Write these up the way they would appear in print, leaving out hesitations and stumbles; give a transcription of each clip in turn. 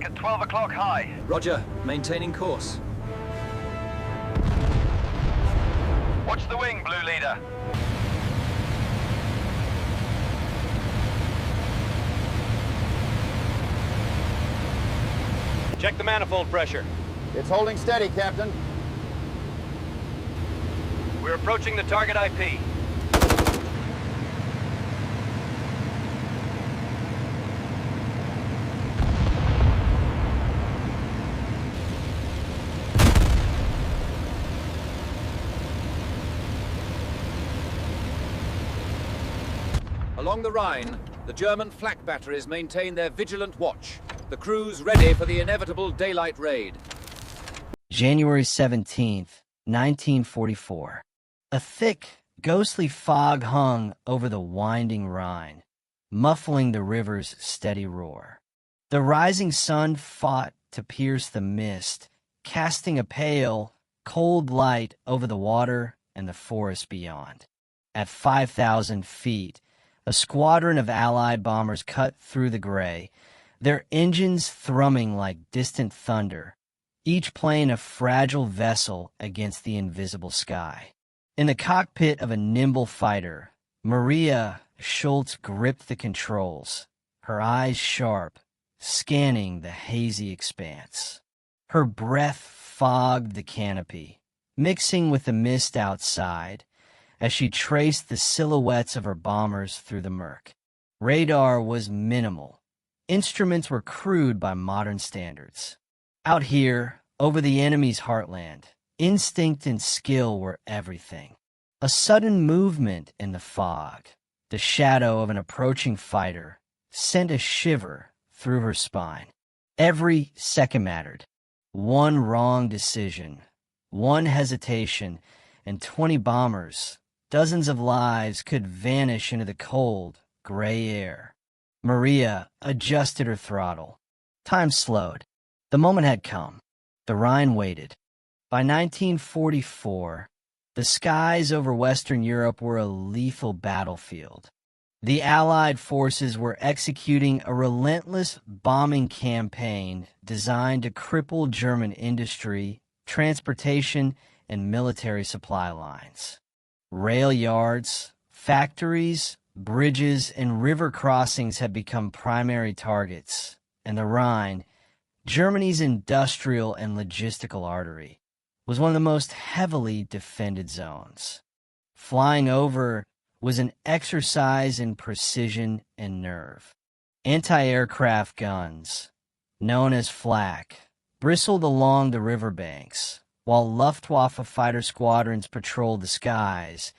at 12 o'clock high. Roger. Maintaining course. Watch the wing, Blue Leader. Check the manifold pressure. It's holding steady, Captain. We're approaching the target IP. Along the Rhine, the German flak batteries maintain their vigilant watch. The crew's ready for the inevitable daylight raid. January 17th, 1944. A thick, ghostly fog hung over the winding Rhine, muffling the river's steady roar. The rising sun fought to pierce the mist, casting a pale, cold light over the water and the forest beyond. At 5,000 feet, a squadron of Allied bombers cut through the gray, their engines thrumming like distant thunder, each plane a fragile vessel against the invisible sky. In the cockpit of a nimble fighter, Maria Schultz gripped the controls, her eyes sharp, scanning the hazy expanse. Her breath fogged the canopy, mixing with the mist outside, as she traced the silhouettes of her bombers through the murk. Radar was minimal. Instruments were crude by modern standards. Out here, over the enemy's heartland, instinct and skill were everything. A sudden movement in the fog, the shadow of an approaching fighter, sent a shiver through her spine. Every second mattered. One wrong decision, one hesitation, and 20 bombers, dozens of lives could vanish into the cold, gray air. Maria adjusted her throttle. Time slowed. The moment had come. The Rhine waited. By 1944, the skies over Western Europe were a lethal battlefield. The Allied forces were executing a relentless bombing campaign designed to cripple German industry, transportation, and military supply lines. Rail yards, factories, bridges, and river crossings had become primary targets, and the Rhine, Germany's industrial and logistical artery, was one of the most heavily defended zones. Flying over was an exercise in precision and nerve. Anti-aircraft guns, known as flak, bristled along the riverbanks, while Luftwaffe fighter squadrons patrolled the skies,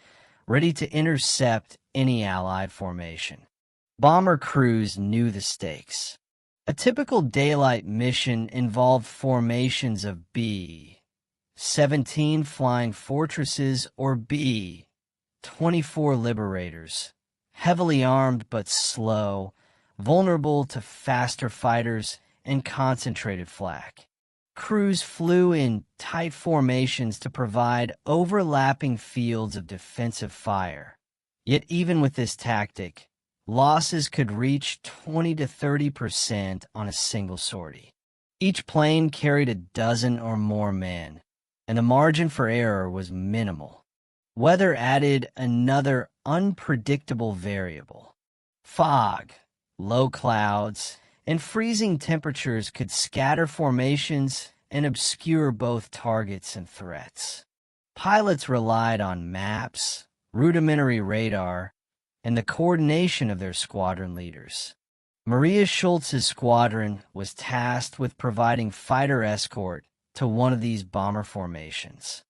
ready to intercept any Allied formation. Bomber crews knew the stakes. A typical daylight mission involved formations of B-17 flying fortresses or B-24 liberators, heavily armed but slow, vulnerable to faster fighters and concentrated flak. Crews flew in tight formations to provide overlapping fields of defensive fire. Yet even with this tactic, losses could reach 20 to 30% on a single sortie. Each plane carried a dozen or more men, and the margin for error was minimal. Weather added another unpredictable variable. Fog, low clouds, and freezing temperatures could scatter formations and obscure both targets and threats. Pilots relied on maps, rudimentary radar, and the coordination of their squadron leaders. Maria Schultz's squadron was tasked with providing fighter escort to one of these bomber formations.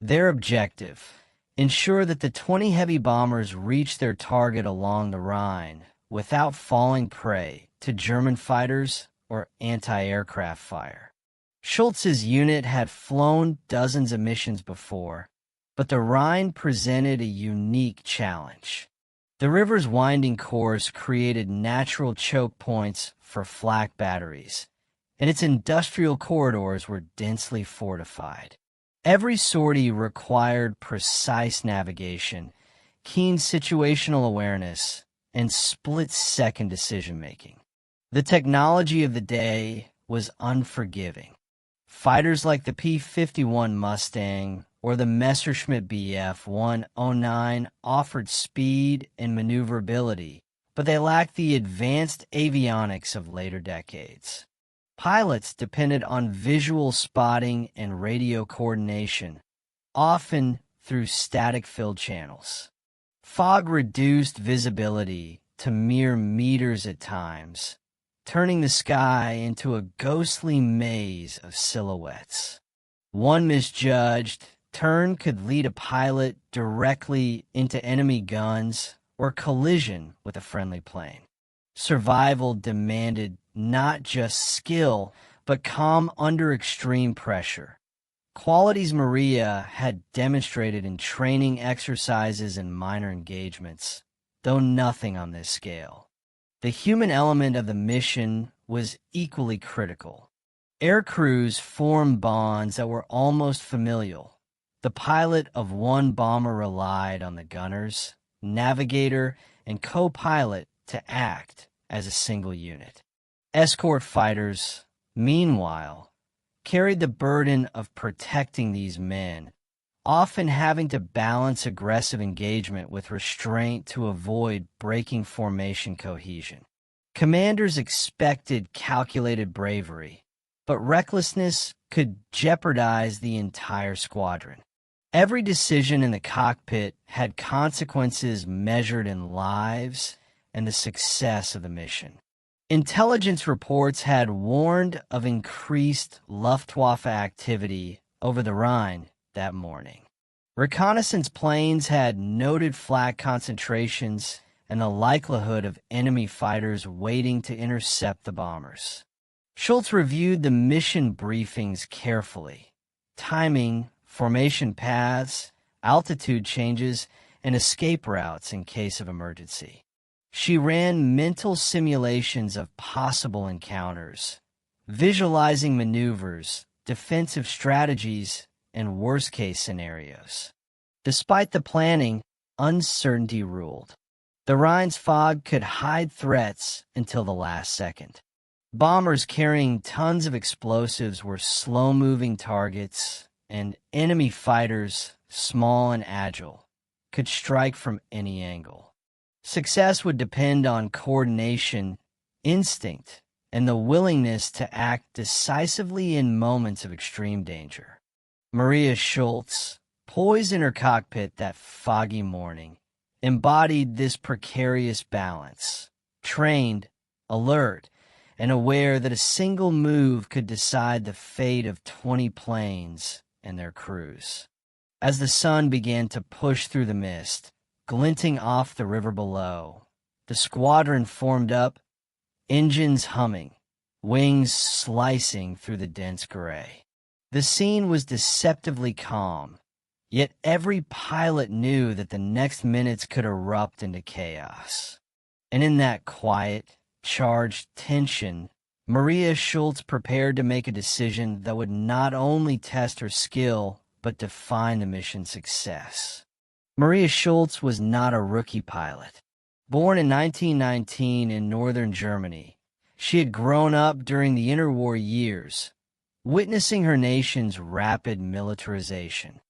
Their objective: ensure that the 20 heavy bombers reached their target along the Rhine without falling prey to German fighters or anti-aircraft fire. Schultz's unit had flown dozens of missions before, but the Rhine presented a unique challenge. The river's winding course created natural choke points for flak batteries, and its industrial corridors were densely fortified. Every sortie required precise navigation, keen situational awareness, and split-second decision-making. The technology of the day, was unforgiving. Fighters like the P-51 Mustang or the Messerschmitt Bf 109 offered speed and maneuverability, but they lacked the advanced avionics of later decades. Pilots depended on visual spotting and radio coordination, often through static-filled channels. Fog reduced visibility to mere meters at times, turning the sky into a ghostly maze of silhouettes. One misjudged turn could lead a pilot directly into enemy guns or collision with a friendly plane. Survival demanded not just skill, but calm under extreme pressure. Qualities Maria had demonstrated in training exercises and minor engagements, though nothing on this scale. The human element of the mission was equally critical. Air crews formed bonds that were almost familial. The pilot of one bomber relied on the gunners, navigator, and co-pilot to act as a single unit. Escort fighters, meanwhile, carried the burden of protecting these men, often having to balance aggressive engagement with restraint to avoid breaking formation cohesion. Commanders expected calculated bravery, but recklessness could jeopardize the entire squadron. Every decision in the cockpit had consequences measured in lives and the success of the mission. Intelligence reports had warned of increased Luftwaffe activity over the Rhine that morning. Reconnaissance planes had noted flak concentrations and the likelihood of enemy fighters waiting to intercept the bombers. Schultz reviewed the mission briefings carefully, timing formation paths, altitude changes, and escape routes in case of emergency. She ran mental simulations of possible encounters, visualizing maneuvers, defensive strategies, and worst-case scenarios. Despite the planning, uncertainty ruled. The Rhine's fog could hide threats until the last second. Bombers carrying tons of explosives were slow-moving targets, and enemy fighters, small and agile, could strike from any angle. Success would depend on coordination, instinct, and the willingness to act decisively in moments of extreme danger. Maria Schultz, poised in her cockpit that foggy morning, embodied this precarious balance, trained, alert, and aware that a single move could decide the fate of 20 planes and their crews. As the sun began to push through the mist, glinting off the river below, the squadron formed up, engines humming, wings slicing through the dense gray. The scene was deceptively calm, yet every pilot knew that the next minutes could erupt into chaos. And in that quiet, charged tension, Maria Schultz prepared to make a decision that would not only test her skill, but define the mission's success. Maria Schultz was not a rookie pilot. Born in 1919 in northern Germany, she had grown up during the interwar years, witnessing her nation's rapid militarization.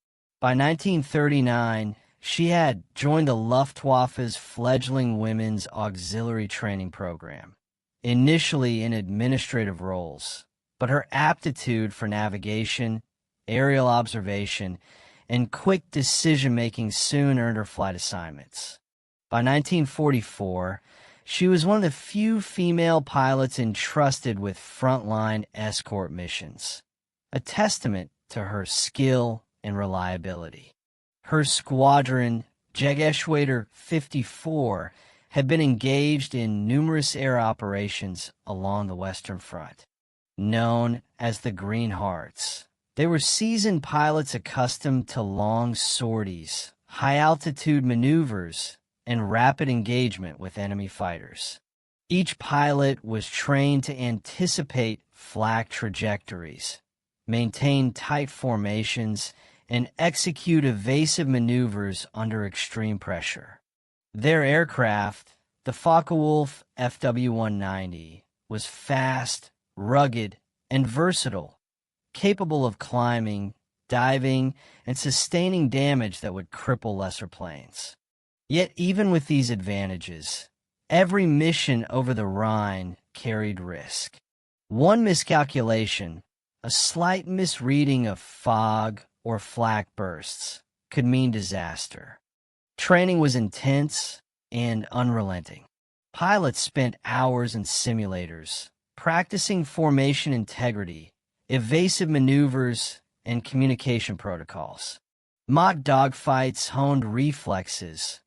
By 1939, she had joined the Luftwaffe's fledgling women's auxiliary training program, initially in administrative roles, but her aptitude for navigation, aerial observation, and quick decision-making soon earned her flight assignments. By 1944, she was one of the few female pilots entrusted with frontline escort missions, a testament to her skill and reliability. Her squadron, Jägerschwader 54, had been engaged in numerous air operations along the Western Front. Known as the Green Hearts, they were seasoned pilots accustomed to long sorties, high-altitude maneuvers, and rapid engagement with enemy fighters. Each pilot was trained to anticipate flak trajectories, maintain tight formations, and execute evasive maneuvers under extreme pressure. Their aircraft, the Focke-Wulf FW-190, was fast, rugged, and versatile, capable of climbing, diving, and sustaining damage that would cripple lesser planes. Yet even with these advantages, every mission over the Rhine carried risk. One miscalculation, a slight misreading of fog or flak bursts, could mean disaster. Training was intense and unrelenting. Pilots spent hours in simulators, practicing formation integrity, evasive maneuvers, and communication protocols. Mock dogfights honed reflexes.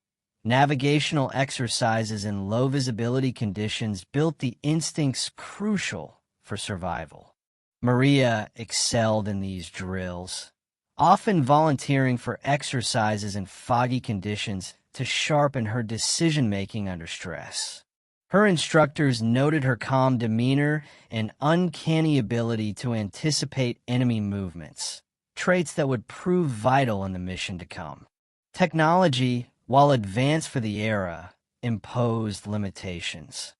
Navigational exercises in low-visibility conditions built the instincts crucial for survival. Maria excelled in these drills, often volunteering for exercises in foggy conditions to sharpen her decision-making under stress. Her instructors noted her calm demeanor and uncanny ability to anticipate enemy movements, traits that would prove vital in the mission to come. Technology, while advanced for the era, imposed limitations.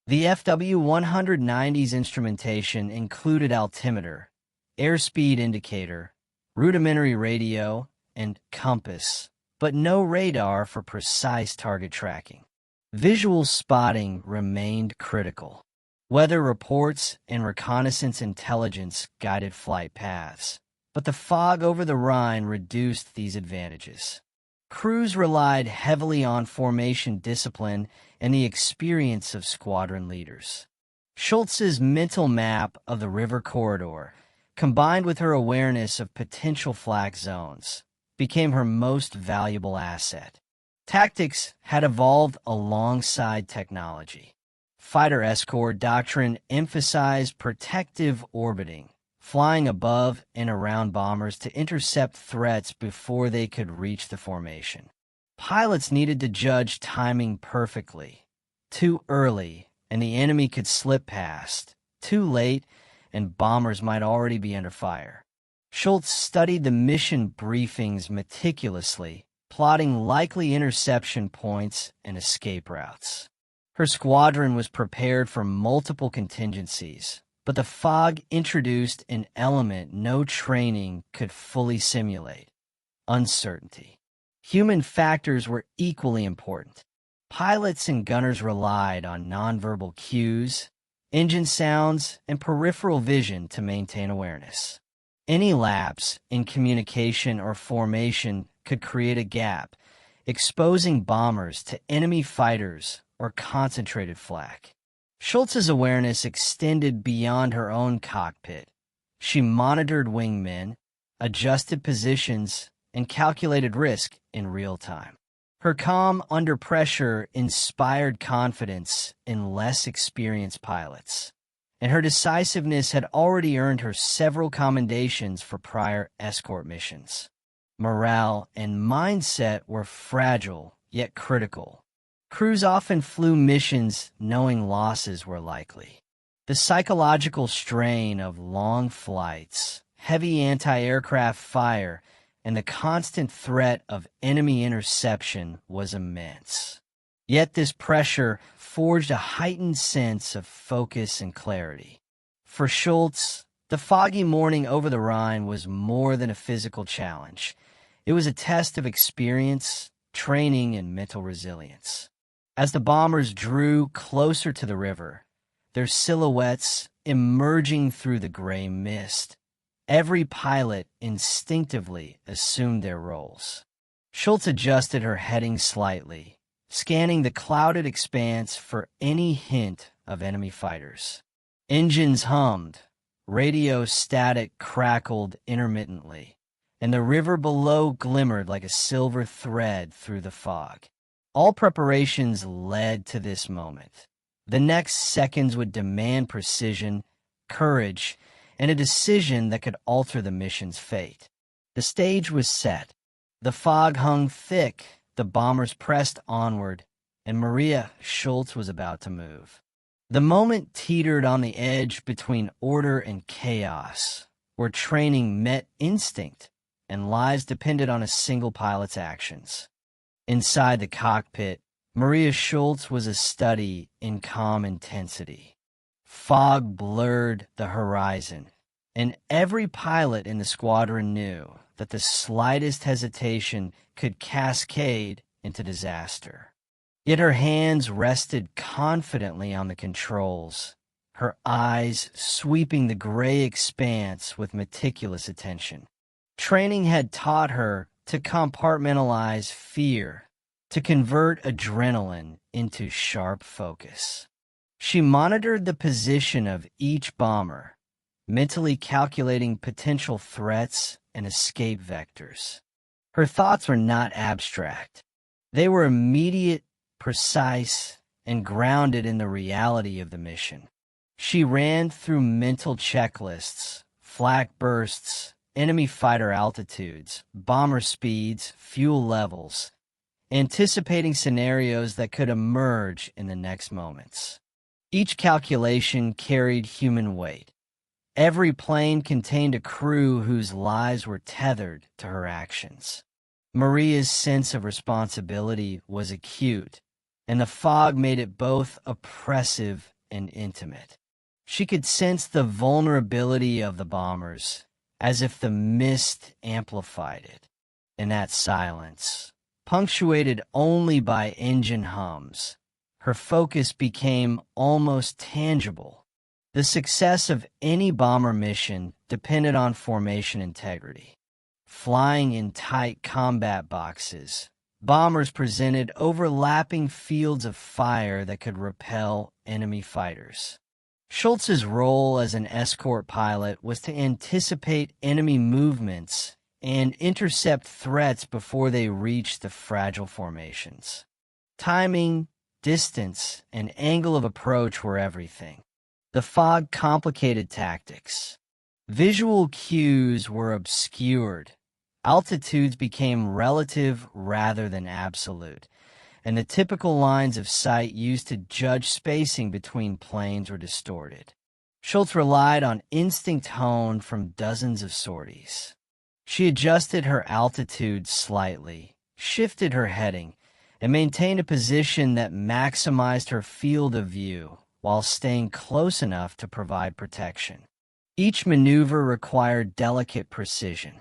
The FW-190's instrumentation included altimeter, airspeed indicator, rudimentary radio, and compass, but no radar for precise target tracking. Visual spotting remained critical. Weather reports and reconnaissance intelligence guided flight paths, but the fog over the Rhine reduced these advantages. Crews relied heavily on formation discipline and the experience of squadron leaders. Schultz's mental map of the river corridor, combined with her awareness of potential flak zones, became her most valuable asset. Tactics had evolved alongside technology. Fighter escort doctrine emphasized protective orbiting, flying above and around bombers to intercept threats before they could reach the formation. Pilots needed to judge timing perfectly. Too early, and the enemy could slip past. Too late, and bombers might already be under fire. Schultz studied the mission briefings meticulously, plotting likely interception points and escape routes. Her squadron was prepared for multiple contingencies, but the fog introduced an element no training could fully simulate: uncertainty. Human factors were equally important. Pilots and gunners relied on nonverbal cues, engine sounds, and peripheral vision to maintain awareness. Any lapse in communication or formation could create a gap, exposing bombers to enemy fighters or concentrated flak. Schultz's awareness extended beyond her own cockpit. She monitored wingmen, adjusted positions, and calculated risk in real time. Her calm under pressure inspired confidence in less experienced pilots, and her decisiveness had already earned her several commendations for prior escort missions. Morale and mindset were fragile yet critical. Crews often flew missions knowing losses were likely. The psychological strain of long flights, heavy anti-aircraft fire, and the constant threat of enemy interception was immense. Yet this pressure forged a heightened sense of focus and clarity. For Schultz, the foggy morning over the Rhine was more than a physical challenge. It was a test of experience, training, and mental resilience. As the bombers drew closer to the river, their silhouettes emerging through the gray mist, every pilot instinctively assumed their roles. Schultz adjusted her heading slightly, scanning the clouded expanse for any hint of enemy fighters. Engines hummed, radio static crackled intermittently, and the river below glimmered like a silver thread through the fog. All preparations led to this moment. The next seconds would demand precision, courage, and a decision that could alter the mission's fate. The stage was set. The fog hung thick, the bombers pressed onward, and Maria Schultz was about to move. The moment teetered on the edge between order and chaos, where training met instinct and lives depended on a single pilot's actions. Inside the cockpit, Maria Schultz was a study in calm intensity. Fog blurred the horizon, and every pilot in the squadron knew that the slightest hesitation could cascade into disaster. Yet her hands rested confidently on the controls, her eyes sweeping the gray expanse with meticulous attention. Training had taught her to compartmentalize fear, to convert adrenaline into sharp focus. She monitored the position of each bomber, mentally calculating potential threats and escape vectors. Her thoughts were not abstract. They were immediate, precise, and grounded in the reality of the mission. She ran through mental checklists, flak bursts, enemy fighter altitudes, bomber speeds, fuel levels, anticipating scenarios that could emerge in the next moments. Each calculation carried human weight. Every plane contained a crew whose lives were tethered to her actions. Maria's sense of responsibility was acute, and the fog made it both oppressive and intimate. She could sense the vulnerability of the bombers, as if the mist amplified it. In that silence, punctuated only by engine hums, her focus became almost tangible. The success of any bomber mission depended on formation integrity. Flying in tight combat boxes, bombers presented overlapping fields of fire that could repel enemy fighters. Schultz's role as an escort pilot was to anticipate enemy movements and intercept threats before they reached the fragile formations. Timing, distance, and angle of approach were everything. The fog complicated tactics. Visual cues were obscured. Altitudes became relative rather than absolute, and the typical lines of sight used to judge spacing between planes were distorted. Schultz relied on instinct honed from dozens of sorties. She adjusted her altitude slightly, shifted her heading, and maintained a position that maximized her field of view while staying close enough to provide protection. Each maneuver required delicate precision.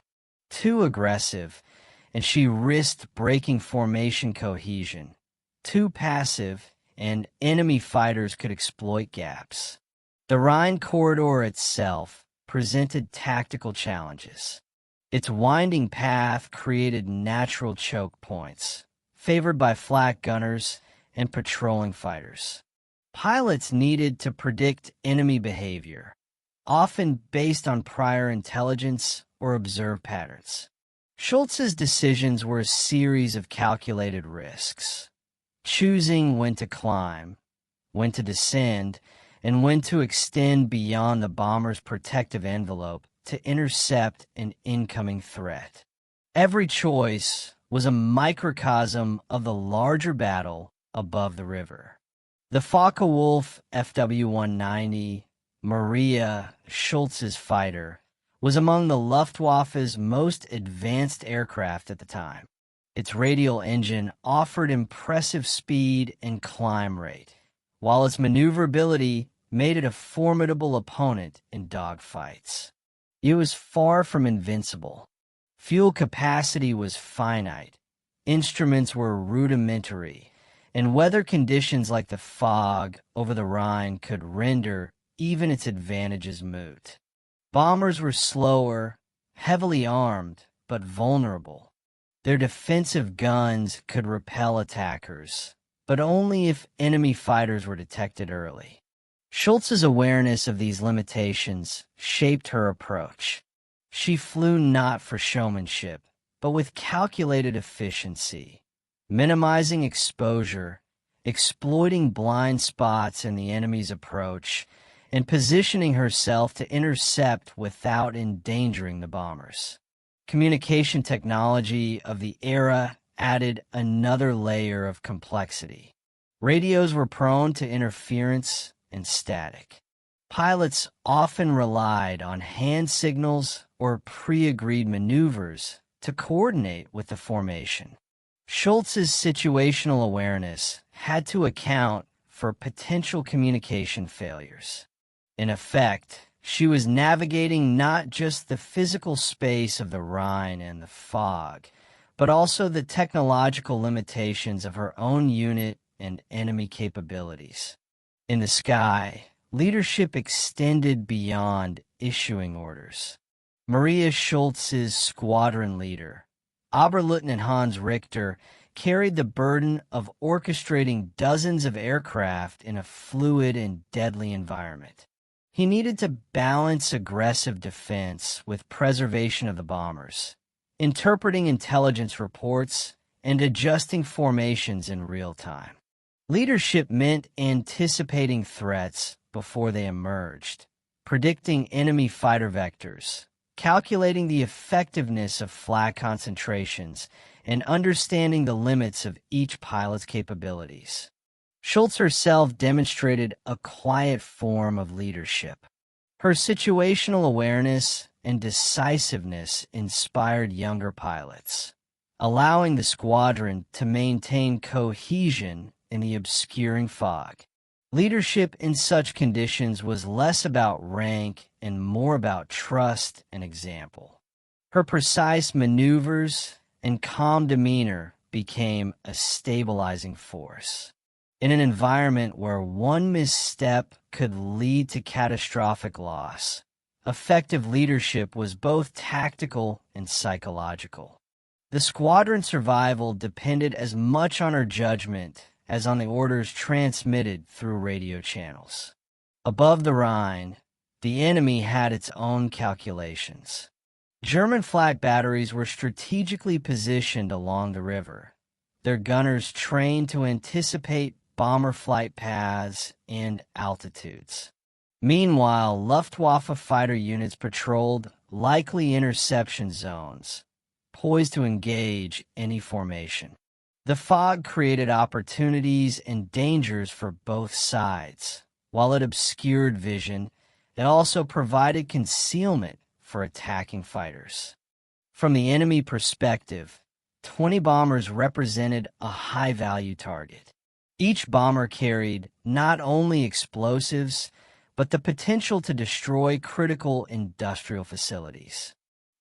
Too aggressive, and she risked breaking formation cohesion. Too passive, and enemy fighters could exploit gaps. The Rhine corridor itself presented tactical challenges. Its winding path created natural choke points, favored by flak gunners and patrolling fighters. Pilots needed to predict enemy behavior, often based on prior intelligence or observed patterns. Schultz's decisions were a series of calculated risks, choosing when to climb, when to descend, and when to extend beyond the bomber's protective envelope to intercept an incoming threat. Every choice was a microcosm of the larger battle above the river. The Focke-Wulf FW-190, Maria Schultz's fighter, was among the Luftwaffe's most advanced aircraft at the time. Its radial engine offered impressive speed and climb rate, while its maneuverability made it a formidable opponent in dogfights. It was far from invincible. Fuel capacity was finite, instruments were rudimentary, and weather conditions like the fog over the Rhine could render even its advantages moot. Bombers were slower, heavily armed, but vulnerable. Their defensive guns could repel attackers, but only if enemy fighters were detected early. Schultz's awareness of these limitations shaped her approach. She flew not for showmanship, but with calculated efficiency, minimizing exposure, exploiting blind spots in the enemy's approach, and positioning herself to intercept without endangering the bombers. Communication technology of the era added another layer of complexity. Radios were prone to interference and static. Pilots often relied on hand signals or pre-agreed maneuvers to coordinate with the formation. Schultz's situational awareness had to account for potential communication failures. In effect, she was navigating not just the physical space of the Rhine and the fog, but also the technological limitations of her own unit and enemy capabilities. In the sky, leadership extended beyond issuing orders. Maria Schultz's squadron leader, Oberleutnant Hans Richter, carried the burden of orchestrating dozens of aircraft in a fluid and deadly environment. He needed to balance aggressive defense with preservation of the bombers, interpreting intelligence reports and adjusting formations in real time. Leadership meant anticipating threats before they emerged, predicting enemy fighter vectors, calculating the effectiveness of flak concentrations, and understanding the limits of each pilot's capabilities. Schultz herself demonstrated a quiet form of leadership. Her situational awareness and decisiveness inspired younger pilots, allowing the squadron to maintain cohesion in the obscuring fog. Leadership in such conditions was less about rank and more about trust and example. Her precise maneuvers and calm demeanor became a stabilizing force. In an environment where one misstep could lead to catastrophic loss, effective leadership was both tactical and psychological. The squadron's survival depended as much on her judgment as on the orders transmitted through radio channels. Above the Rhine, the enemy had its own calculations. German flak batteries were strategically positioned along the river, their gunners trained to anticipate bomber flight paths and altitudes. Meanwhile, Luftwaffe fighter units patrolled likely interception zones, poised to engage any formation. The fog created opportunities and dangers for both sides. While it obscured vision, it also provided concealment for attacking fighters. From the enemy perspective, 20 bombers represented a high-value target. Each bomber carried not only explosives, but the potential to destroy critical industrial facilities.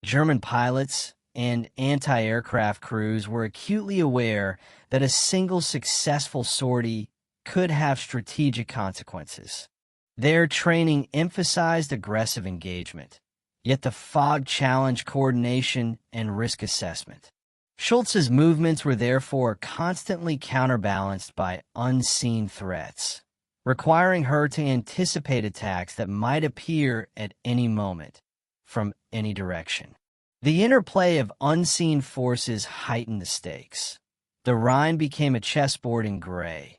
German pilots and anti-aircraft crews were acutely aware that a single successful sortie could have strategic consequences. Their training emphasized aggressive engagement, yet the fog challenged coordination and risk assessment. Schultz's movements were therefore constantly counterbalanced by unseen threats, requiring her to anticipate attacks that might appear at any moment, from any direction. The interplay of unseen forces heightened the stakes. The Rhine became a chessboard in gray,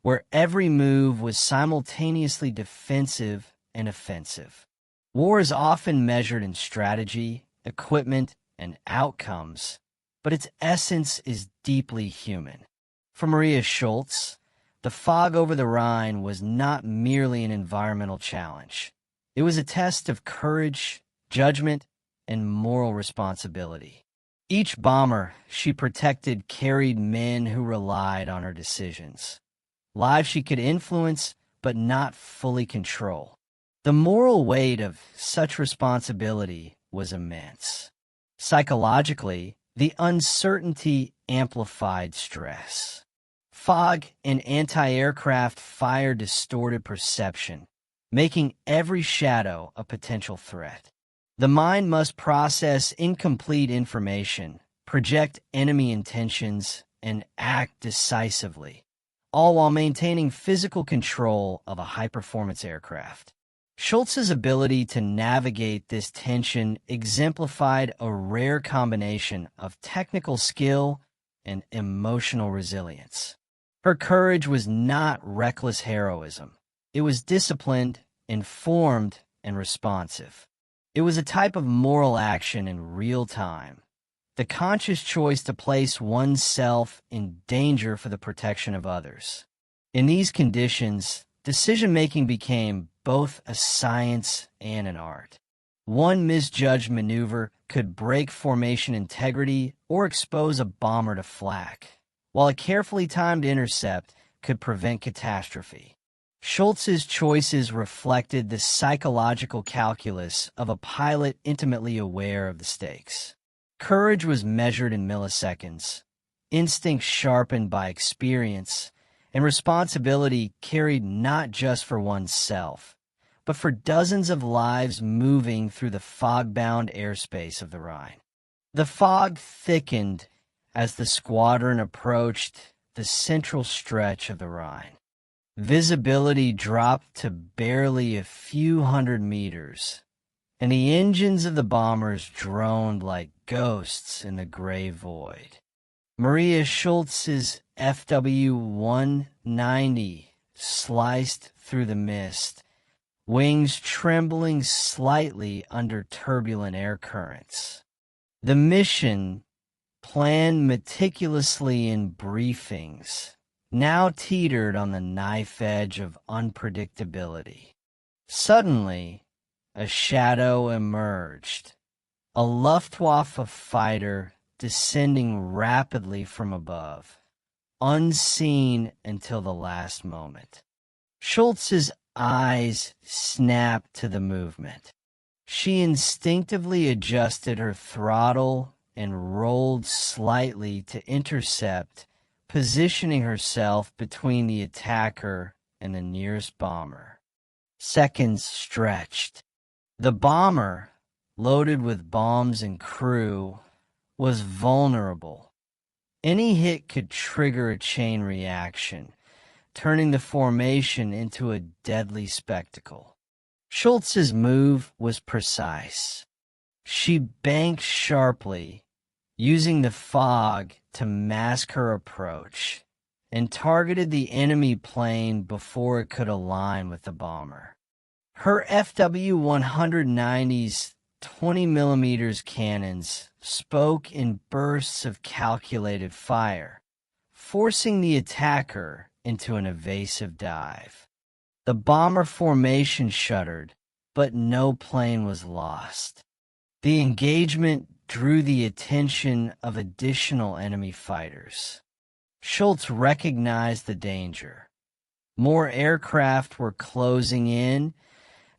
where every move was simultaneously defensive and offensive. War is often measured in strategy, equipment, and outcomes, but its essence is deeply human. For Maria Schultz, the fog over the Rhine was not merely an environmental challenge. It was a test of courage, judgment, and moral responsibility. Each bomber she protected carried men who relied on her decisions, lives she could influence but not fully control. The moral weight of such responsibility was immense. Psychologically, the uncertainty amplified stress. Fog and anti-aircraft fire distorted perception, making every shadow a potential threat. The mind must process incomplete information, project enemy intentions, and act decisively, all while maintaining physical control of a high-performance aircraft. Schultz's ability to navigate this tension exemplified a rare combination of technical skill and emotional resilience. Her courage was not reckless heroism. It was disciplined, informed, and responsive. It was a type of moral action in real time, the conscious choice to place oneself in danger for the protection of others. In these conditions, decision-making became both a science and an art. One misjudged maneuver could break formation integrity or expose a bomber to flak, while a carefully timed intercept could prevent catastrophe. Schultz's choices reflected the psychological calculus of a pilot intimately aware of the stakes. Courage was measured in milliseconds, instinct sharpened by experience, and responsibility carried not just for oneself, but for dozens of lives moving through the fog-bound airspace of the Rhine. The fog thickened as the squadron approached the central stretch of the Rhine. Visibility dropped to barely a few hundred meters, and the engines of the bombers droned like ghosts in the gray void. Maria Schultz's FW-190 sliced through the mist, wings trembling slightly under turbulent air currents. The mission, planned meticulously in briefings, now teetered on the knife edge of unpredictability. Suddenly, a shadow emerged, a Luftwaffe fighter descending rapidly from above, unseen until the last moment. Schultz's eyes snapped to the movement. She instinctively adjusted her throttle and rolled slightly to intercept, positioning herself between the attacker and the nearest bomber. Seconds stretched. The bomber, loaded with bombs and crew, was vulnerable. Any hit could trigger a chain reaction, turning the formation into a deadly spectacle. Schultz's move was precise. She banked sharply, using the fog to mask her approach, and targeted the enemy plane before it could align with the bomber. Her FW-190's 20mm cannons spoke in bursts of calculated fire, forcing the attacker into an evasive dive. The bomber formation shuddered, but no plane was lost. The engagement drew the attention of additional enemy fighters. Schultz recognized the danger. More aircraft were closing in,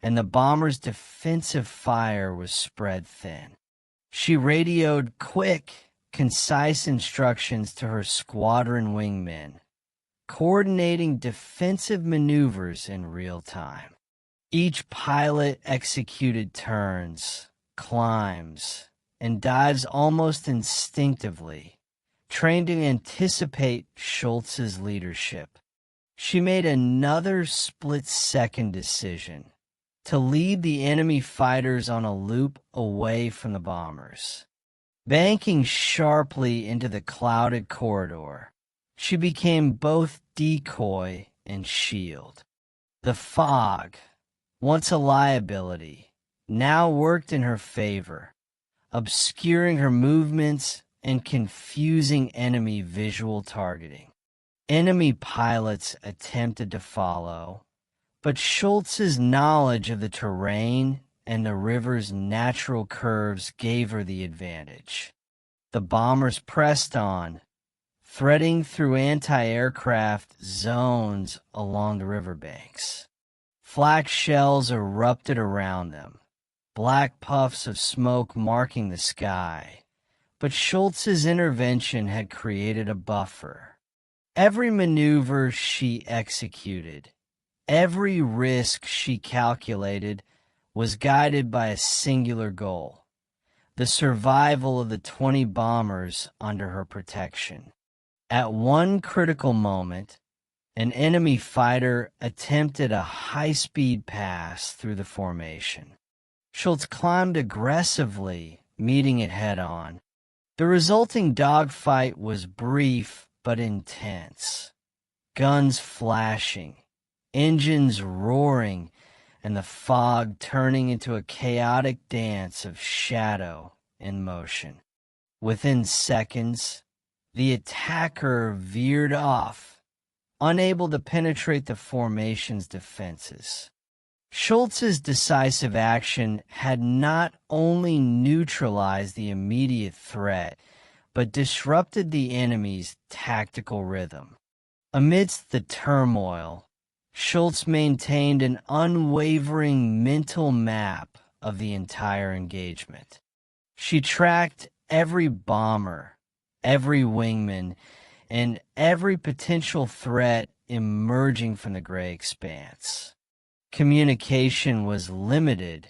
and the bomber's defensive fire was spread thin. She radioed quick, concise instructions to her squadron wingmen, coordinating defensive maneuvers in real time. Each pilot executed turns, climbs, and dives almost instinctively, trained to anticipate Schultz's leadership. She made another split-second decision to lead the enemy fighters on a loop away from the bombers. Banking sharply into the clouded corridor, she became both decoy and shield. The fog, once a liability, now worked in her favor, obscuring her movements and confusing enemy visual targeting. Enemy pilots attempted to follow, but Schultz's knowledge of the terrain and the river's natural curves gave her the advantage. The bombers pressed on, threading through anti-aircraft zones along the riverbanks. Flak shells erupted around them, black puffs of smoke marking the sky, but Schultz's intervention had created a buffer. Every maneuver she executed, every risk she calculated, was guided by a singular goal: the survival of the 20 bombers under her protection. At one critical moment, an enemy fighter attempted a high-speed pass through the formation. Schultz climbed aggressively, meeting it head-on. The resulting dogfight was brief but intense. Guns flashing, engines roaring, and the fog turning into a chaotic dance of shadow and motion. Within seconds, the attacker veered off, unable to penetrate the formation's defenses. Schultz's decisive action had not only neutralized the immediate threat, but disrupted the enemy's tactical rhythm. Amidst the turmoil, Schultz maintained an unwavering mental map of the entire engagement. She tracked every bomber, every wingman, and every potential threat emerging from the gray expanse. Communication was limited.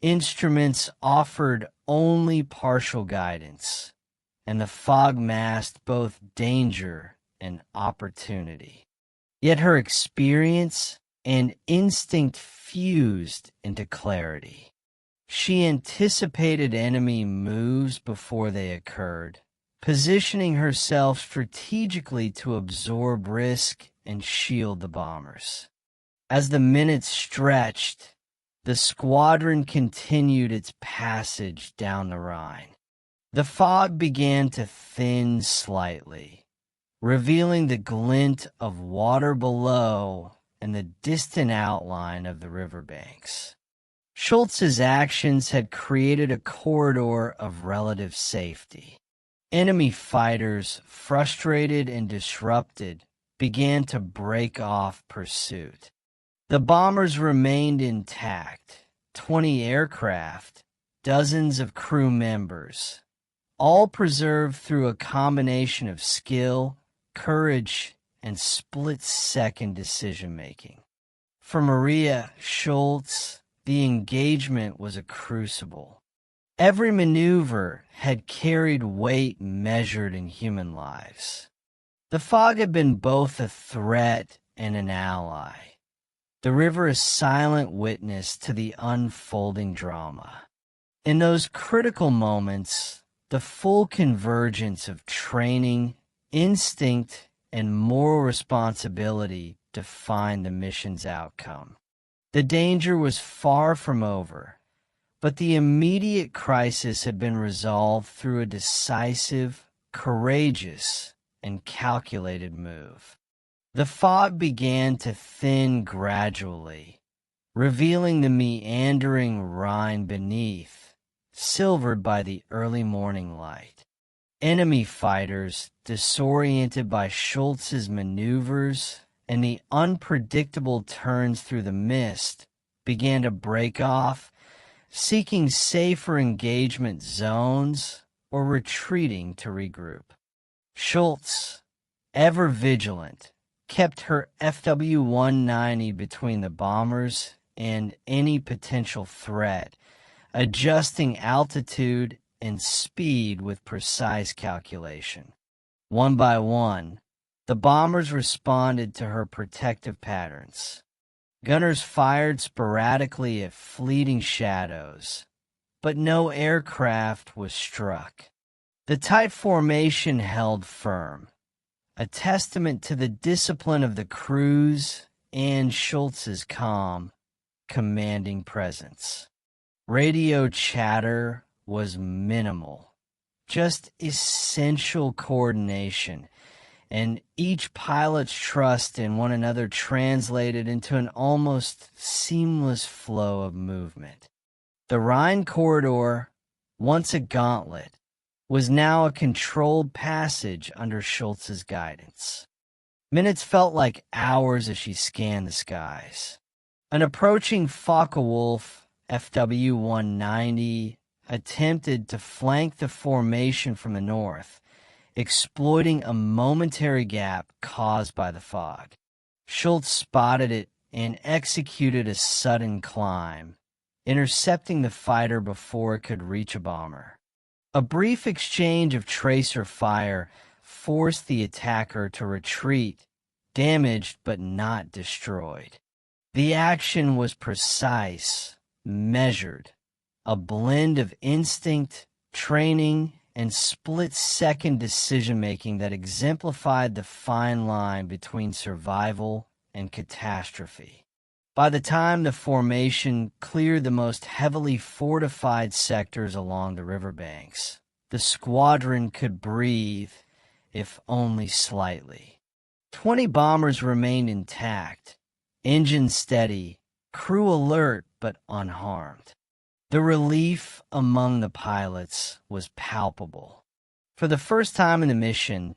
Instruments offered only partial guidance, and the fog masked both danger and opportunity. Yet her experience and instinct fused into clarity. She anticipated enemy moves before they occurred, positioning herself strategically to absorb risk and shield the bombers. As the minutes stretched, the squadron continued its passage down the Rhine. The fog began to thin slightly, revealing the glint of water below and the distant outline of the riverbanks. Schultz's actions had created a corridor of relative safety. Enemy fighters, frustrated and disrupted, began to break off pursuit. The bombers remained intact, 20 aircraft, dozens of crew members, all preserved through a combination of skill, courage, and split-second decision-making. For Maria Schultz, the engagement was a crucible. Every maneuver had carried weight measured in human lives. The fog had been both a threat and an ally. The river a silent witness to the unfolding drama. In those critical moments, the full convergence of training, instinct, and moral responsibility defined the mission's outcome. The danger was far from over, but the immediate crisis had been resolved through a decisive, courageous, and calculated move. The fog began to thin gradually, revealing the meandering Rhine beneath, silvered by the early morning light. Enemy fighters, disoriented by Schultz's maneuvers and the unpredictable turns through the mist, began to break off, seeking safer engagement zones or retreating to regroup. Schultz, ever vigilant, kept her FW-190 between the bombers and any potential threat, adjusting altitude and speed with precise calculation. One by one, the bombers responded to her protective patterns. Gunners fired sporadically at fleeting shadows, but no aircraft was struck. The tight formation held firm, a testament to the discipline of the crews and Schultz's calm, commanding presence. Radio chatter was minimal, just essential coordination, and each pilot's trust in one another translated into an almost seamless flow of movement. The Rhine corridor, once a gauntlet, was now a controlled passage under Schultz's guidance. Minutes felt like hours as she scanned the skies. An approaching Focke-Wulf FW-190 attempted to flank the formation from the north, exploiting a momentary gap caused by the fog. Schultz spotted it and executed a sudden climb, intercepting the fighter before it could reach a bomber. A brief exchange of tracer fire forced the attacker to retreat, damaged but not destroyed. The action was precise, measured, a blend of instinct, training, and split-second decision-making that exemplified the fine line between survival and catastrophe. By the time the formation cleared the most heavily fortified sectors along the riverbanks, the squadron could breathe, if only slightly. 20 bombers remained intact, engines steady, crew alert but unharmed. The relief among the pilots was palpable. For the first time in the mission,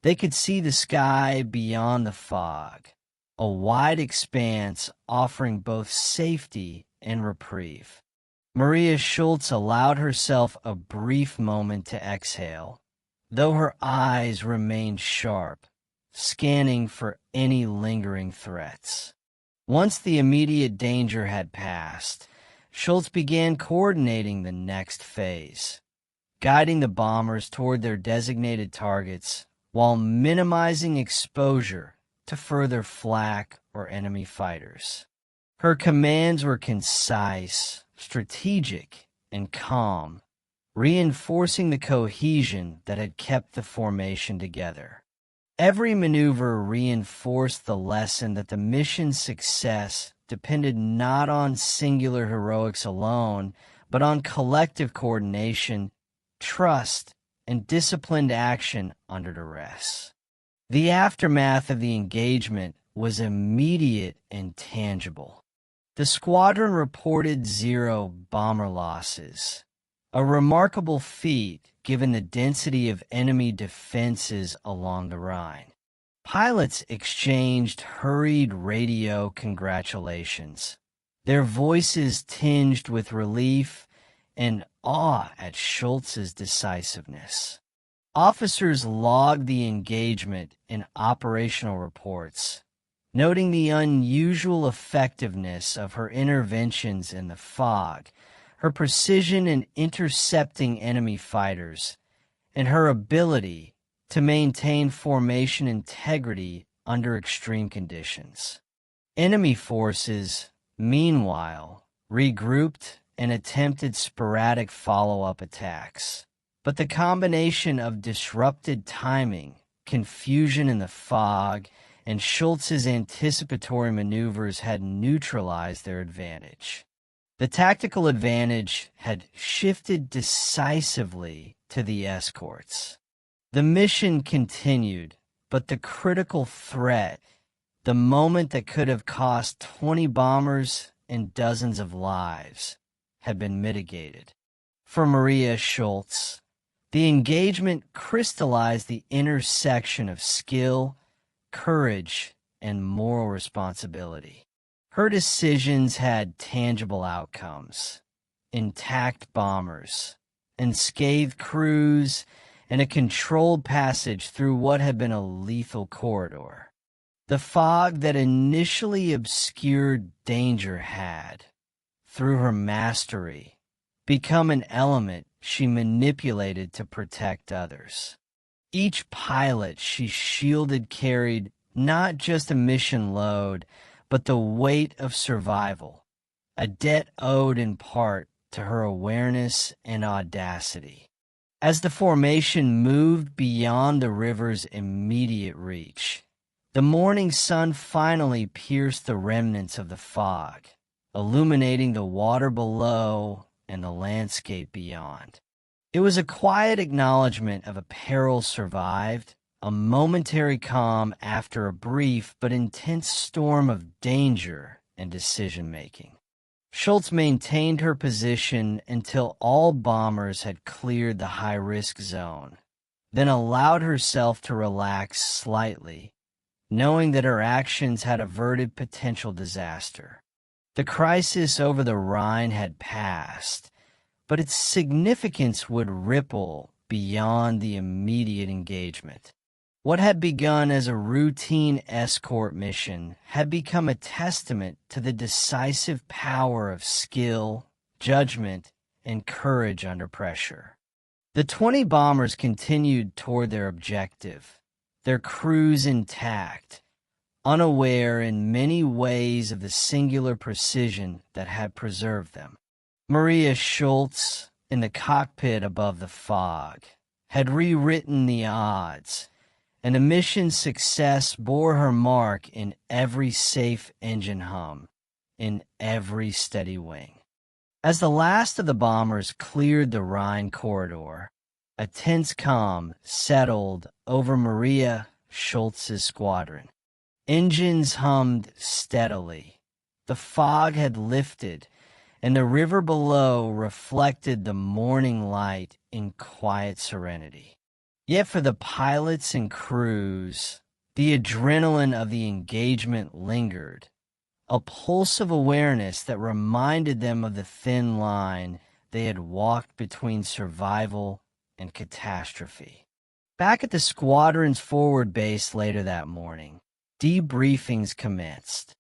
they could see the sky beyond the fog, a wide expanse offering both safety and reprieve. Maria Schultz allowed herself a brief moment to exhale, though her eyes remained sharp, scanning for any lingering threats. Once the immediate danger had passed, Schultz began coordinating the next phase, guiding the bombers toward their designated targets while minimizing exposure to further flak or enemy fighters. Her commands were concise, strategic, and calm, reinforcing the cohesion that had kept the formation together. Every maneuver reinforced the lesson that the mission's success depended not on singular heroics alone, but on collective coordination, trust, and disciplined action under duress. The aftermath of the engagement was immediate and tangible. The squadron reported 0 bomber losses, a remarkable feat given the density of enemy defenses along the Rhine. Pilots exchanged hurried radio congratulations, their voices tinged with relief and awe at Schultz's decisiveness. Officers logged the engagement in operational reports, noting the unusual effectiveness of her interventions in the fog, her precision in intercepting enemy fighters, and her ability to maintain formation integrity under extreme conditions. Enemy forces, meanwhile, regrouped and attempted sporadic follow-up attacks. But the combination of disrupted timing, confusion in the fog, and Schultz's anticipatory maneuvers had neutralized their advantage. The tactical advantage had shifted decisively to the escorts. The mission continued, but the critical threat, the moment that could have cost 20 bombers and dozens of lives, had been mitigated. For Maria Schultz, the engagement crystallized the intersection of skill, courage, and moral responsibility. Her decisions had tangible outcomes: intact bombers, unscathed crews, and a controlled passage through what had been a lethal corridor. The fog that initially obscured danger had, through her mastery, become an element she manipulated to protect others. Each pilot she shielded carried not just a mission load, but the weight of survival, a debt owed in part to her awareness and audacity. As the formation moved beyond the river's immediate reach, the morning sun finally pierced the remnants of the fog, illuminating the water below and the landscape beyond. It was a quiet acknowledgement of a peril survived, a momentary calm after a brief but intense storm of danger and decision-making. Schultz maintained her position until all bombers had cleared the high-risk zone, then allowed herself to relax slightly, knowing that her actions had averted potential disaster. The crisis over the Rhine had passed, but its significance would ripple beyond the immediate engagement. What had begun as a routine escort mission had become a testament to the decisive power of skill, judgment, and courage under pressure. The 20 bombers continued toward their objective, their crews intact, unaware in many ways of the singular precision that had preserved them. Maria Schultz, in the cockpit above the fog, had rewritten the odds, and the mission's success bore her mark in every safe engine hum, in every steady wing. As the last of the bombers cleared the Rhine corridor, a tense calm settled over Maria Schultz's squadron. Engines hummed steadily. The fog had lifted, and the river below reflected the morning light in quiet serenity. Yet for the pilots and crews, The adrenaline of the engagement lingered, a pulse of awareness that reminded them of the thin line they had walked between survival and catastrophe. Back at the squadron's forward base later that morning, debriefings commenced.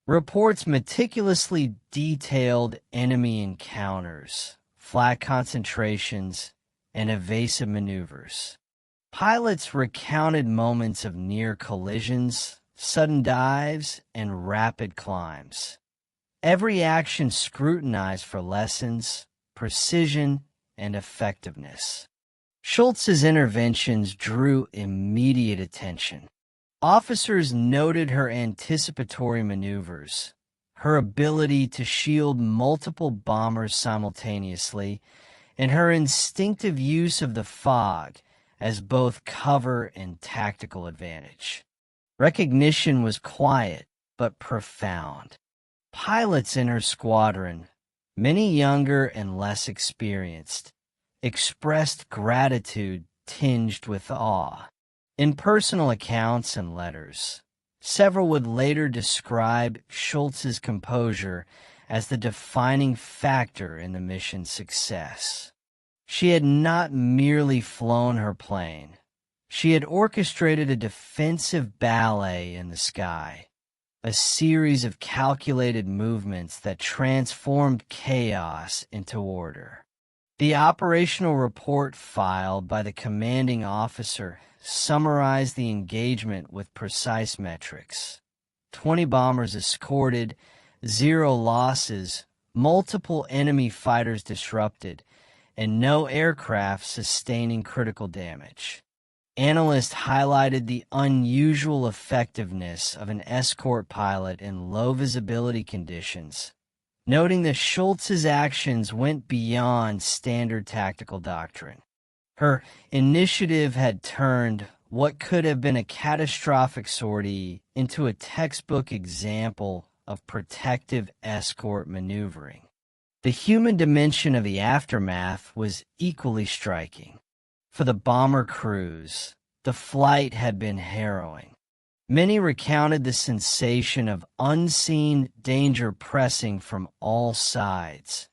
Reports meticulously detailed enemy encounters, flak concentrations, and evasive maneuvers. Pilots recounted moments of near collisions, sudden dives, and rapid climbs. Every action scrutinized for lessons, precision, and effectiveness. Schultz's interventions drew immediate attention. Officers noted her anticipatory maneuvers, her ability to shield multiple bombers simultaneously, and her instinctive use of the fog as both cover and tactical advantage. Recognition was quiet but profound. Pilots in her squadron, many younger and less experienced, expressed gratitude tinged with awe. In personal accounts and letters, several would later describe Schultz's composure as the defining factor in the mission's success. She had not merely flown her plane. She had orchestrated a defensive ballet in the sky, a series of calculated movements that transformed chaos into order. The operational report filed by the commanding officer summarized the engagement with precise metrics. 20 bombers escorted, 0 losses, multiple enemy fighters disrupted, and no aircraft sustaining critical damage. Analysts highlighted the unusual effectiveness of an escort pilot in low visibility conditions, noting that Schultz's actions went beyond standard tactical doctrine. Her initiative had turned what could have been a catastrophic sortie into a textbook example of protective escort maneuvering. The human dimension of the aftermath was equally striking. For the bomber crews, the flight had been harrowing. Many recounted the sensation of unseen danger pressing from all sides,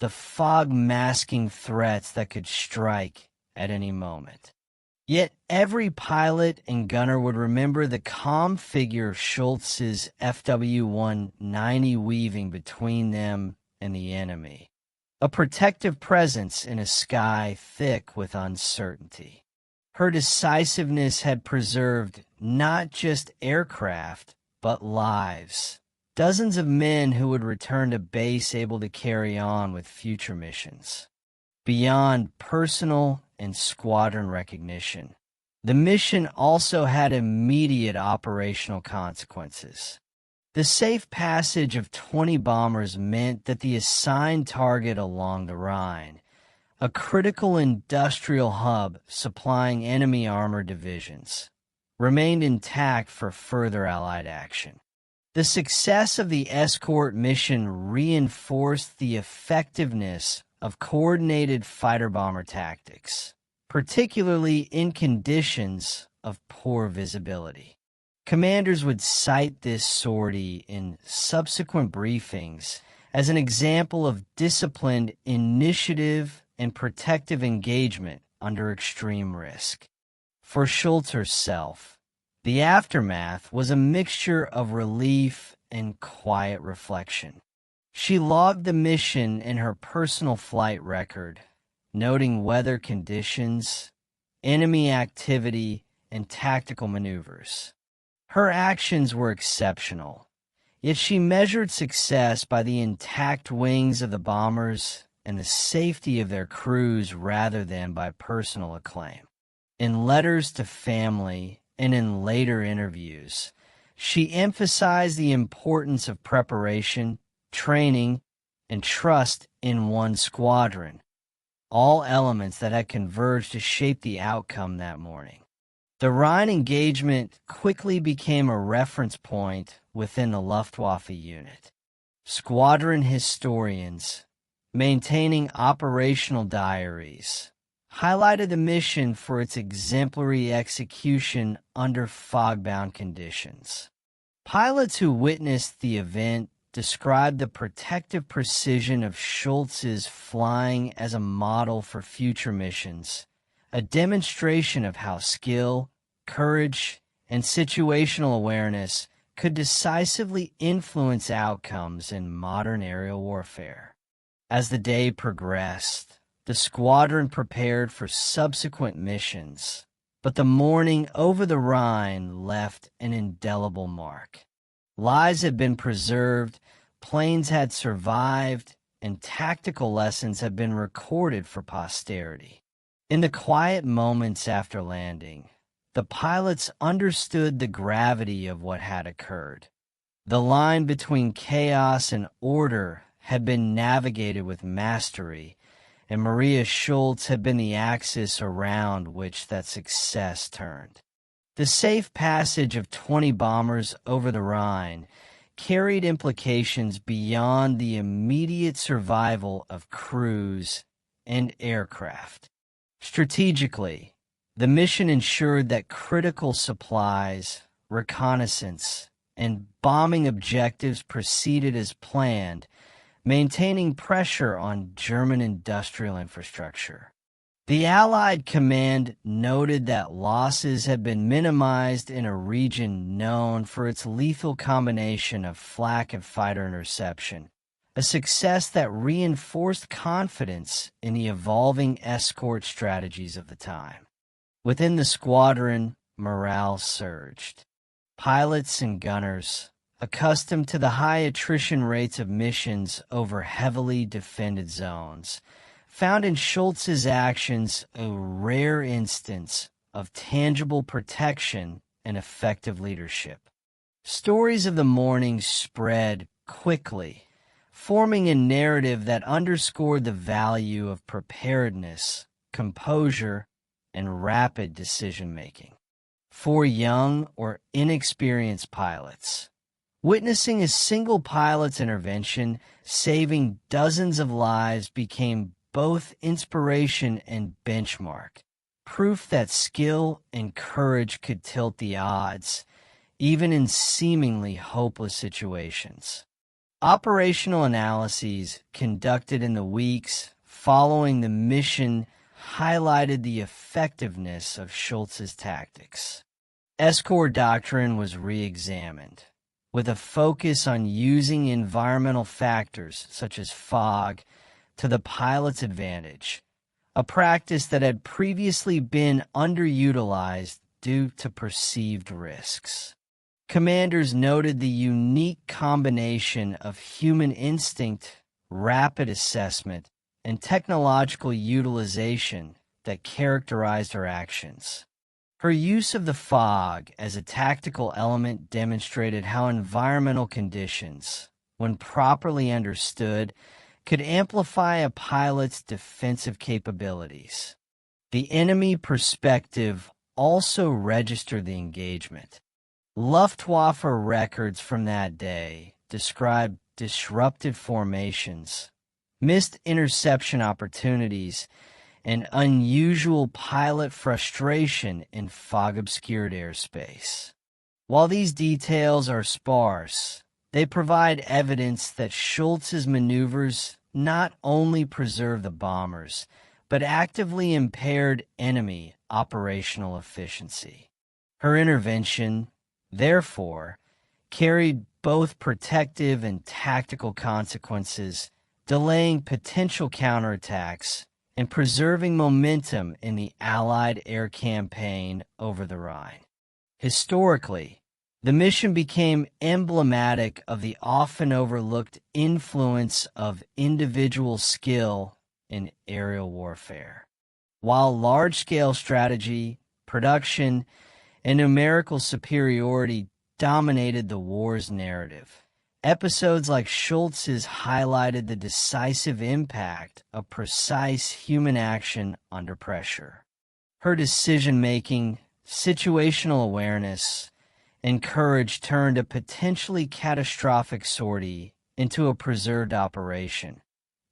the fog masking threats that could strike at any moment. Yet every pilot and gunner would remember the calm figure of Schultz's FW-190 weaving between them and the enemy, a protective presence in a sky thick with uncertainty. Her decisiveness had preserved not just aircraft, but lives. Dozens of men who would return to base able to carry on with future missions. Beyond personal and squadron recognition, the mission also had immediate operational consequences. The safe passage of 20 bombers meant that the assigned target along the Rhine, a critical industrial hub supplying enemy armored divisions, remained intact for further Allied action. The success of the Escort mission reinforced the effectiveness of coordinated fighter-bomber tactics, particularly in conditions of poor visibility. Commanders would cite this sortie in subsequent briefings as an example of disciplined initiative and protective engagement under extreme risk. For Schultz herself, the aftermath was a mixture of relief and quiet reflection. She logged the mission in her personal flight record, noting weather conditions, enemy activity, and tactical maneuvers. Her actions were exceptional, yet she measured success by the intact wings of the bombers and the safety of their crews rather than by personal acclaim. In letters to family and in later interviews, she emphasized the importance of preparation, training, and trust in one squadron, all elements that had converged to shape the outcome that morning. The Rhine engagement quickly became a reference point within the Luftwaffe unit. Squadron historians, maintaining operational diaries, highlighted the mission for its exemplary execution under fog-bound conditions. Pilots who witnessed the event described the protective precision of Schultz's flying as a model for future missions, a demonstration of how skill, courage, and situational awareness could decisively influence outcomes in modern aerial warfare. As the day progressed, the squadron prepared for subsequent missions, but the morning over the Rhine left an indelible mark. Lives had been preserved, planes had survived, and tactical lessons had been recorded for posterity. In the quiet moments after landing, the pilots understood the gravity of what had occurred. The line between chaos and order had been navigated with mastery, and Maria Schultz had been the axis around which that success turned. The safe passage of 20 bombers over the Rhine carried implications beyond the immediate survival of crews and aircraft. Strategically, the mission ensured that critical supplies, reconnaissance, and bombing objectives proceeded as planned, maintaining pressure on German industrial infrastructure. The Allied command noted that losses had been minimized in a region known for its lethal combination of flak and fighter interception, a success that reinforced confidence in the evolving escort strategies of the time. Within the squadron, morale surged. Pilots and gunners, accustomed to the high attrition rates of missions over heavily defended zones, found in Schultz's actions a rare instance of tangible protection and effective leadership. Stories of the morning spread quickly, forming a narrative that underscored the value of preparedness, composure, and rapid decision-making. For young or inexperienced pilots, witnessing a single pilot's intervention saving dozens of lives became both inspiration and benchmark, proof that skill and courage could tilt the odds, even in seemingly hopeless situations. Operational analyses conducted in the weeks following the mission highlighted the effectiveness of Schultz's tactics. Escort doctrine was re-examined, with a focus on using environmental factors such as fog to the pilot's advantage, a practice that had previously been underutilized due to perceived risks. Commanders noted the unique combination of human instinct, rapid assessment, and technological utilization that characterized her actions. Her use of the fog as a tactical element demonstrated how environmental conditions, when properly understood, could amplify a pilot's defensive capabilities. The enemy perspective also registered the engagement. Luftwaffe records from that day described disrupted formations, missed interception opportunities, and unusual pilot frustration in fog-obscured airspace. While these details are sparse, they provide evidence that Schultz's maneuvers not only preserved the bombers, but actively impaired enemy operational efficiency. Her intervention, therefore, carried both protective and tactical consequences, delaying potential counterattacks and preserving momentum in the Allied air campaign over the Rhine. Historically, the mission became emblematic of the often overlooked influence of individual skill in aerial warfare. While large-scale strategy, production, and numerical superiority dominated the war's narrative, episodes like Schultz's highlighted the decisive impact of precise human action under pressure. Her decision-making, situational awareness, and courage turned a potentially catastrophic sortie into a preserved operation,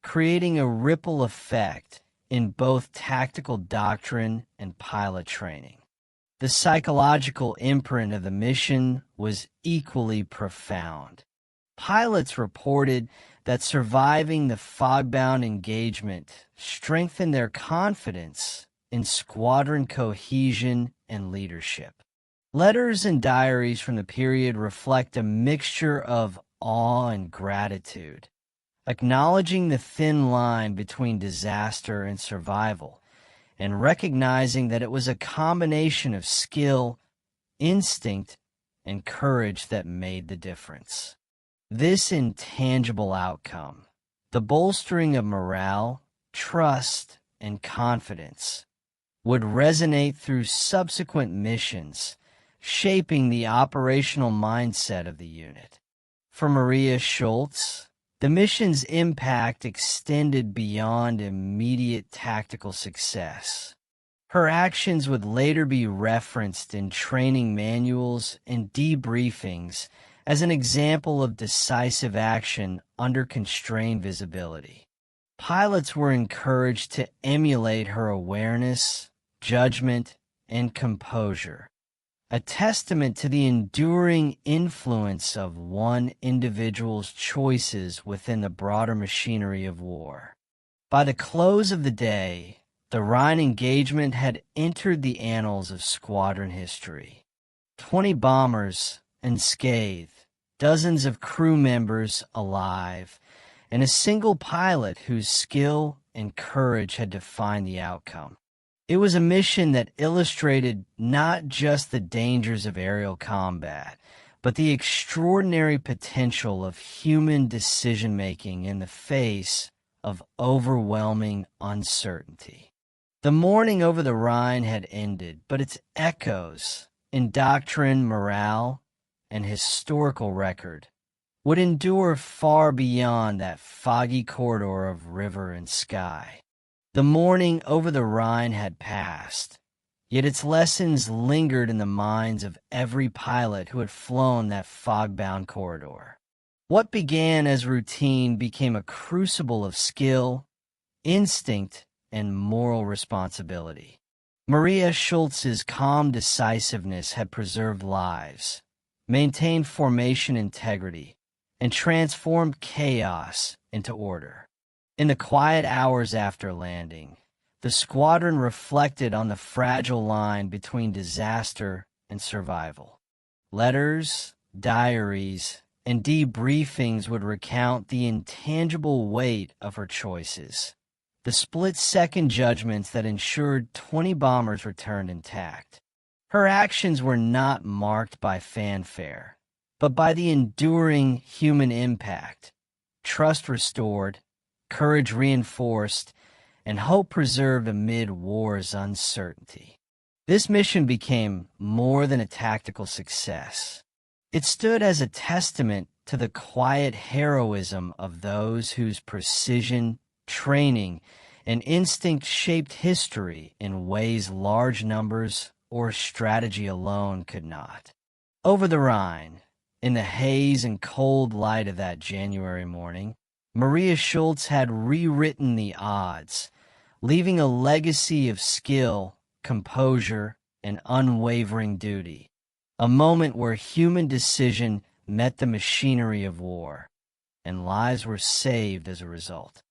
creating a ripple effect in both tactical doctrine and pilot training. The psychological imprint of the mission was equally profound. Pilots reported that surviving the fog-bound engagement strengthened their confidence in squadron cohesion and leadership. Letters and diaries from the period reflect a mixture of awe and gratitude, acknowledging the thin line between disaster and survival, and recognizing that it was a combination of skill, instinct, and courage that made the difference. This intangible outcome, the bolstering of morale, trust, and confidence, would resonate through subsequent missions, shaping the operational mindset of the unit. For Maria Schultz, the mission's impact extended beyond immediate tactical success. Her actions would later be referenced in training manuals and debriefings as an example of decisive action under constrained visibility. Pilots were encouraged to emulate her awareness, judgment, and composure, a testament to the enduring influence of one individual's choices within the broader machinery of war. By the close of the day, the Rhine engagement had entered the annals of squadron history. 20 bombers unscathed, dozens of crew members alive, and a single pilot whose skill and courage had defined the outcome. It was a mission that illustrated not just the dangers of aerial combat, but the extraordinary potential of human decision-making in the face of overwhelming uncertainty. The mourning over the Rhine had ended, but its echoes in doctrine, morale, and historical record would endure far beyond that foggy corridor of river and sky. The mourning over the Rhine had passed, yet its lessons lingered in the minds of every pilot who had flown that fog-bound corridor. What began as routine became a crucible of skill, instinct, and moral responsibility. Maria Schultz's calm decisiveness had preserved lives, maintained formation integrity, and transformed chaos into order. In the quiet hours after landing, the squadron reflected on the fragile line between disaster and survival. Letters, diaries, and debriefings would recount the intangible weight of her choices, the split-second judgments that ensured 20 bombers returned intact. Her actions were not marked by fanfare, but by the enduring human impact. Trust restored, courage reinforced, and hope preserved amid war's uncertainty. This mission became more than a tactical success. It stood as a testament to the quiet heroism of those whose precision, training, and instinct shaped history in ways large numbers or strategy alone could not. Over the Rhine, in the haze and cold light of that January morning, Maria Schultz had rewritten the odds, leaving a legacy of skill, composure, and unwavering duty, a moment where human decision met the machinery of war, and lives were saved as a result.